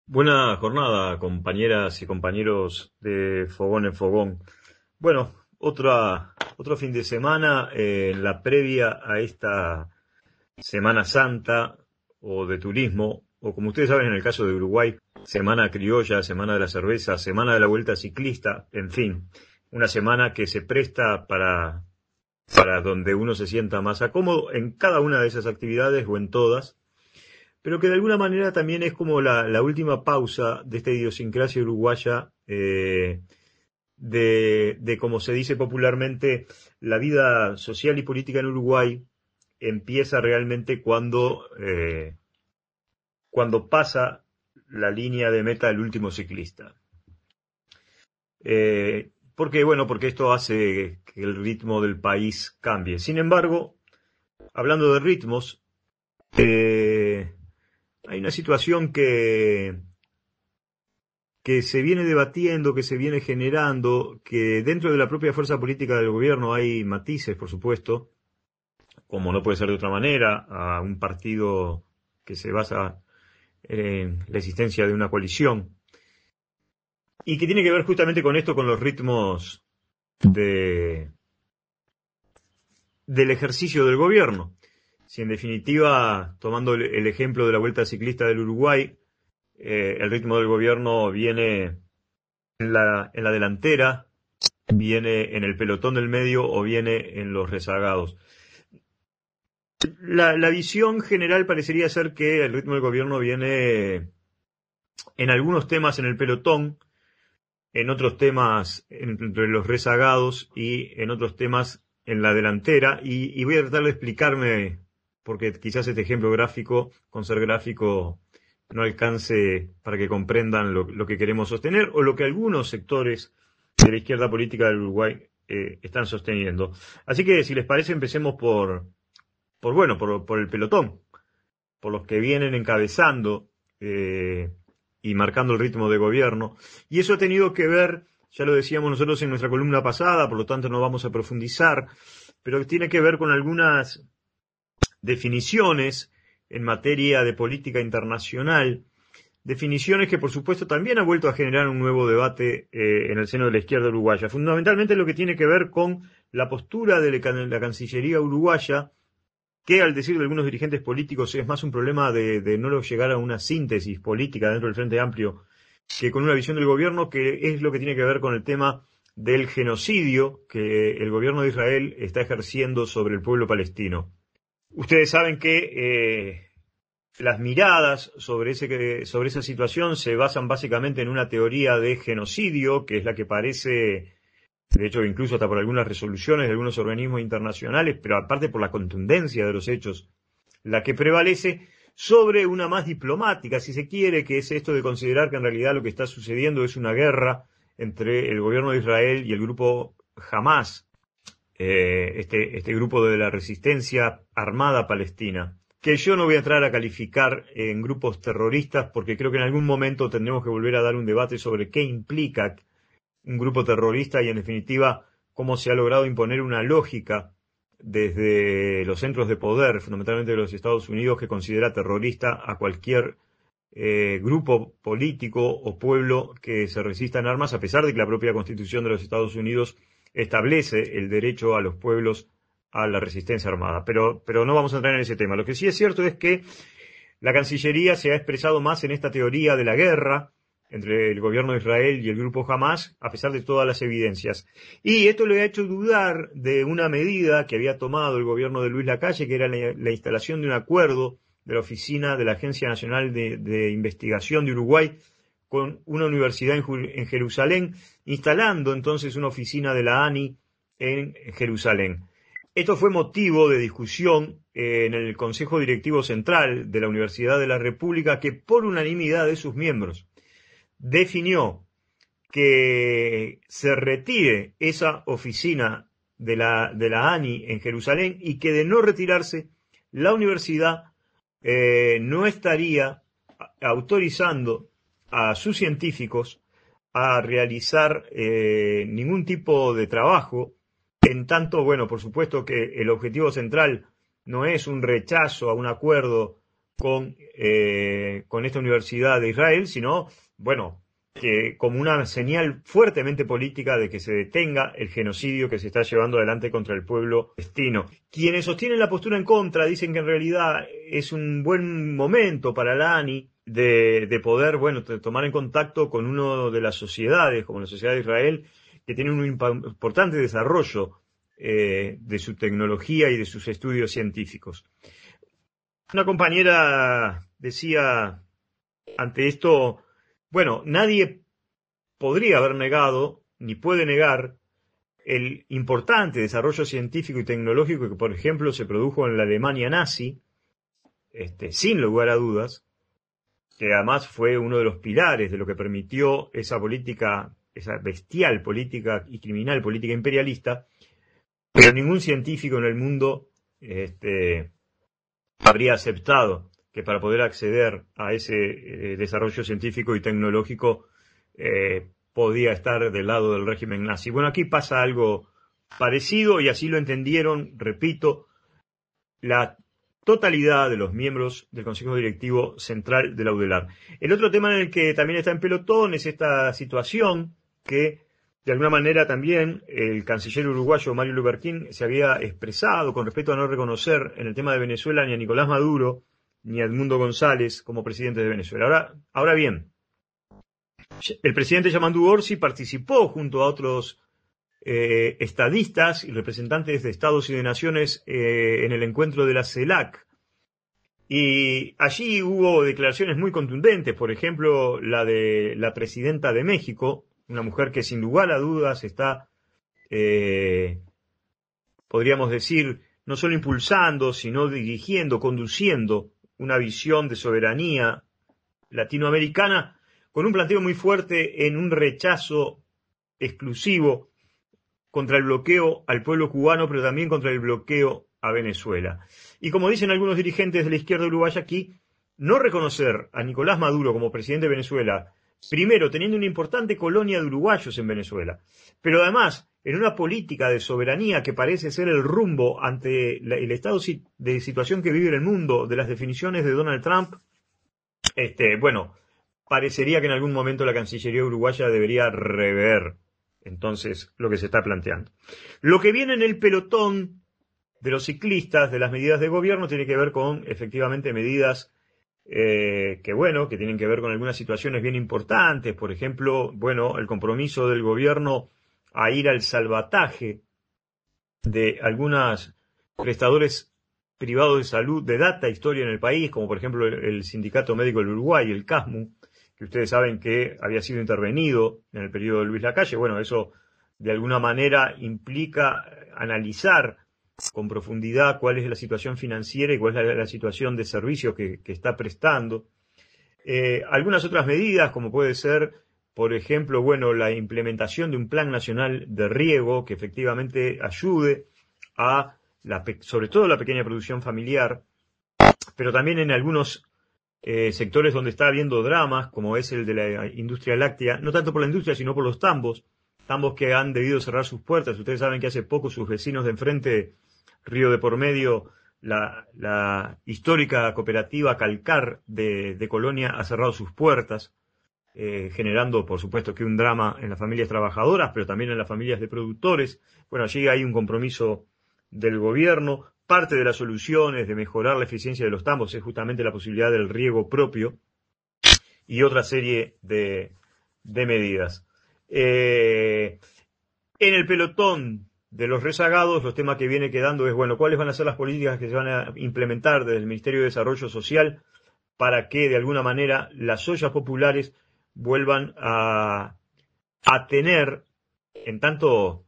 Buena jornada, compañeras y compañeros de Fogón en Fogón. Bueno, otro fin de semana en la previa a esta Semana Santa o de turismo, o como ustedes saben en el caso de Uruguay, Semana Criolla, Semana de la Cerveza, Semana de la Vuelta Ciclista, en fin, una semana que se presta para donde uno se sienta más cómodo en cada una de esas actividades o en todas, pero que de alguna manera también es como la última pausa de esta idiosincrasia uruguaya, como se dice popularmente, la vida social y política en Uruguay empieza realmente cuando pasa la línea de meta del último ciclista. ¿Por qué? Bueno, porque esto hace que el ritmo del país cambie. Sin embargo, hablando de ritmos, hay una situación que se viene debatiendo, que se viene generando, que dentro de la propia fuerza política del gobierno hay matices, por supuesto, como no puede ser de otra manera, a un partido que se basa en la existencia de una coalición, y que tiene que ver justamente con esto, con los ritmos de, del ejercicio del gobierno. Si en definitiva, tomando el ejemplo de la Vuelta Ciclista del Uruguay, el ritmo del gobierno viene en la delantera, viene en el pelotón del medio o viene en los rezagados. La visión general parecería ser que el ritmo del gobierno viene en algunos temas en el pelotón, en otros temas entre los rezagados y en otros temas en la delantera. Y voy a tratar de explicarme, porque quizás este ejemplo gráfico, con ser gráfico, no alcance para que comprendan lo que queremos sostener o lo que algunos sectores de la izquierda política del Uruguay están sosteniendo. Así que, si les parece, empecemos por el pelotón, por los que vienen encabezando y marcando el ritmo de gobierno. Y eso ha tenido que ver, ya lo decíamos nosotros en nuestra columna pasada, por lo tanto no vamos a profundizar, pero tiene que ver con algunas definiciones en materia de política internacional, definiciones que por supuesto también han vuelto a generar un nuevo debate en el seno de la izquierda uruguaya. Fundamentalmente lo que tiene que ver con la postura de la Cancillería uruguaya, que al decir de algunos dirigentes políticos es más un problema de no llegar a una síntesis política dentro del Frente Amplio que con una visión del gobierno, que es lo que tiene que ver con el tema del genocidio que el gobierno de Israel está ejerciendo sobre el pueblo palestino. Ustedes saben que las miradas sobre esa situación se basan básicamente en una teoría de genocidio, que es la que parece, de hecho incluso hasta por algunas resoluciones de algunos organismos internacionales, pero aparte por la contundencia de los hechos, la que prevalece sobre una más diplomática, si se quiere, que es esto de considerar que en realidad lo que está sucediendo es una guerra entre el gobierno de Israel y el grupo Hamas, este grupo de la resistencia armada palestina, que yo no voy a entrar a calificar en grupos terroristas porque creo que en algún momento tendremos que volver a dar un debate sobre qué implica un grupo terrorista y en definitiva cómo se ha logrado imponer una lógica desde los centros de poder, fundamentalmente de los Estados Unidos, que considera terrorista a cualquier grupo político o pueblo que se resista en armas, a pesar de que la propia Constitución de los Estados Unidos establece el derecho a los pueblos a la resistencia armada. Pero no vamos a entrar en ese tema. Lo que sí es cierto es que la Cancillería se ha expresado más en esta teoría de la guerra entre el gobierno de Israel y el grupo Hamas, a pesar de todas las evidencias. Y esto le ha hecho dudar de una medida que había tomado el gobierno de Luis Lacalle, que era la instalación de un acuerdo de la oficina de la Agencia Nacional de Investigación de Uruguay con una universidad en Jerusalén, instalando entonces una oficina de la ANI en Jerusalén. Esto fue motivo de discusión en el Consejo Directivo Central de la Universidad de la República, que por unanimidad de sus miembros definió que se retire esa oficina de la ANI en Jerusalén y que de no retirarse, la universidad no estaría autorizando a sus científicos a realizar ningún tipo de trabajo, en tanto, bueno, por supuesto que el objetivo central no es un rechazo a un acuerdo con esta Universidad de Israel, sino, bueno, que como una señal fuertemente política de que se detenga el genocidio que se está llevando adelante contra el pueblo palestino. Quienes sostienen la postura en contra dicen que en realidad es un buen momento para la ANI de poder, bueno, tomar en contacto con una de las sociedades, como la sociedad de Israel, que tiene un importante desarrollo de su tecnología y de sus estudios científicos. Una compañera decía ante esto, bueno, nadie podría haber negado, ni puede negar, el importante desarrollo científico y tecnológico que, por ejemplo, se produjo en la Alemania nazi, sin lugar a dudas, que además fue uno de los pilares de lo que permitió esa política, esa bestial política y criminal política imperialista, pero ningún científico en el mundo habría aceptado que para poder acceder a ese desarrollo científico y tecnológico podía estar del lado del régimen nazi. Bueno, aquí pasa algo parecido y así lo entendieron, repito, la totalidad de los miembros del Consejo Directivo Central de la UDELAR. El otro tema en el que también está en pelotón es esta situación que de alguna manera también el canciller uruguayo Mario Luperquín se había expresado con respecto a no reconocer en el tema de Venezuela ni a Nicolás Maduro ni a Edmundo González como presidente de Venezuela. Ahora bien, el presidente Yamandu Orsi participó junto a otros estadistas y representantes de estados y de naciones en el encuentro de la CELAC. Y allí hubo declaraciones muy contundentes, por ejemplo, la de la presidenta de México, una mujer que sin lugar a dudas está, podríamos decir, no solo impulsando, sino dirigiendo, conduciendo una visión de soberanía latinoamericana con un planteo muy fuerte en un rechazo exclusivo contra el bloqueo al pueblo cubano, pero también contra el bloqueo a Venezuela. Y como dicen algunos dirigentes de la izquierda uruguaya aquí, no reconocer a Nicolás Maduro como presidente de Venezuela, primero teniendo una importante colonia de uruguayos en Venezuela, pero además en una política de soberanía que parece ser el rumbo ante el estado de situación que vive el mundo, de las definiciones de Donald Trump, bueno, parecería que en algún momento la Cancillería uruguaya debería rever entonces lo que se está planteando. Lo que viene en el pelotón de los ciclistas, de las medidas de gobierno, tiene que ver con efectivamente medidas que tienen que ver con algunas situaciones bien importantes. Por ejemplo, bueno, el compromiso del gobierno a ir al salvataje de algunos prestadores privados de salud de data historia en el país, como por ejemplo el Sindicato Médico del Uruguay, el CASMU, que ustedes saben que había sido intervenido en el periodo de Luis Lacalle. Bueno, eso de alguna manera implica analizar con profundidad cuál es la situación financiera y cuál es la situación de servicios que está prestando. Algunas otras medidas, como puede ser, por ejemplo, bueno, la implementación de un plan nacional de riego que efectivamente ayude a, sobre todo la pequeña producción familiar, pero también en algunos sectores donde está habiendo dramas, como es el de la industria láctea, no tanto por la industria, sino por los tambos que han debido cerrar sus puertas. Ustedes saben que hace poco sus vecinos de enfrente, Río de por medio, la histórica cooperativa Calcar de Colonia, ha cerrado sus puertas, generando, por supuesto, que un drama en las familias trabajadoras, pero también en las familias de productores. Bueno, allí hay un compromiso del gobierno. Parte de las soluciones de mejorar la eficiencia de los tambos es justamente la posibilidad del riego propio y otra serie de medidas. En el pelotón de los rezagados, los temas que viene quedando es, bueno, cuáles van a ser las políticas que se van a implementar desde el Ministerio de Desarrollo Social para que de alguna manera las ollas populares vuelvan a tener, en tanto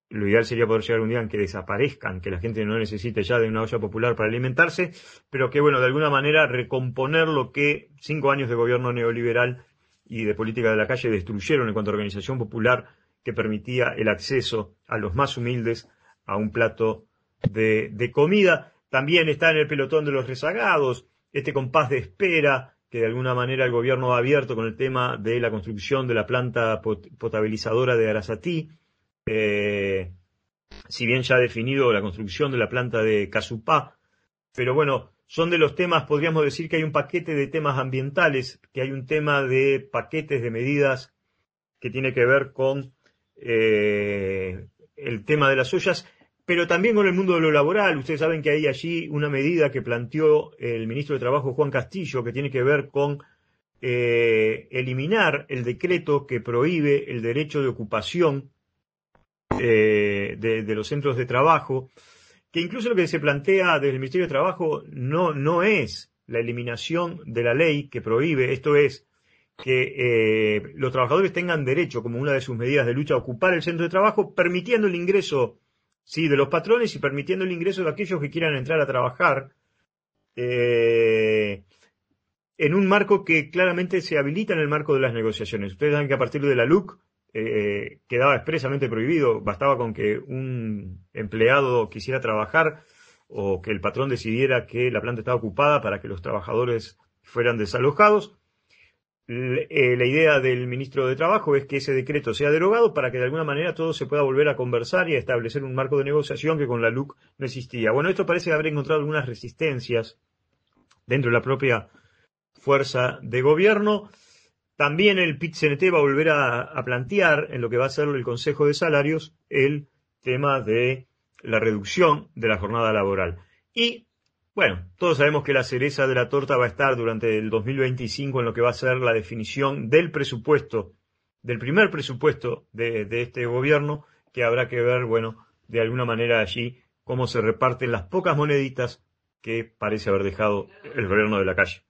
lo ideal sería poder llegar un día en que desaparezcan, que la gente no necesite ya de una olla popular para alimentarse, pero que, bueno, de alguna manera recomponer lo que 5 años de gobierno neoliberal y de política de la calle destruyeron en cuanto a organización popular que permitía el acceso a los más humildes a un plato de comida. También está en el pelotón de los rezagados este compás de espera que de alguna manera el gobierno ha abierto con el tema de la construcción de la planta potabilizadora de Arasatí. Si bien ya ha definido la construcción de la planta de Casupá, pero bueno, son de los temas, podríamos decir que hay un paquete de temas ambientales, que hay un tema de paquetes de medidas que tiene que ver con el tema de las ollas, pero también con el mundo de lo laboral. Ustedes saben que hay allí una medida que planteó el ministro de Trabajo, Juan Castillo, que tiene que ver con eliminar el decreto que prohíbe el derecho de ocupación de los centros de trabajo, que incluso lo que se plantea desde el Ministerio de Trabajo no es la eliminación de la ley que prohíbe, esto es que los trabajadores tengan derecho, como una de sus medidas de lucha, a ocupar el centro de trabajo, permitiendo el ingreso, sí, de los patrones y permitiendo el ingreso de aquellos que quieran entrar a trabajar en un marco que claramente se habilita en el marco de las negociaciones. Ustedes saben que a partir de la LUC quedaba expresamente prohibido, bastaba con que un empleado quisiera trabajar o que el patrón decidiera que la planta estaba ocupada para que los trabajadores fueran desalojados. La idea del ministro de Trabajo es que ese decreto sea derogado para que de alguna manera todo se pueda volver a conversar y a establecer un marco de negociación que con la LUC no existía. Bueno, esto parece haber encontrado algunas resistencias dentro de la propia fuerza de gobierno. También el PIT-CNT va a volver a plantear en lo que va a ser el Consejo de Salarios el tema de la reducción de la jornada laboral. Y, bueno, todos sabemos que la cereza de la torta va a estar durante el 2025 en lo que va a ser la definición del presupuesto, del primer presupuesto de este gobierno, que habrá que ver, bueno, de alguna manera allí cómo se reparten las pocas moneditas que parece haber dejado el gobierno de la calle.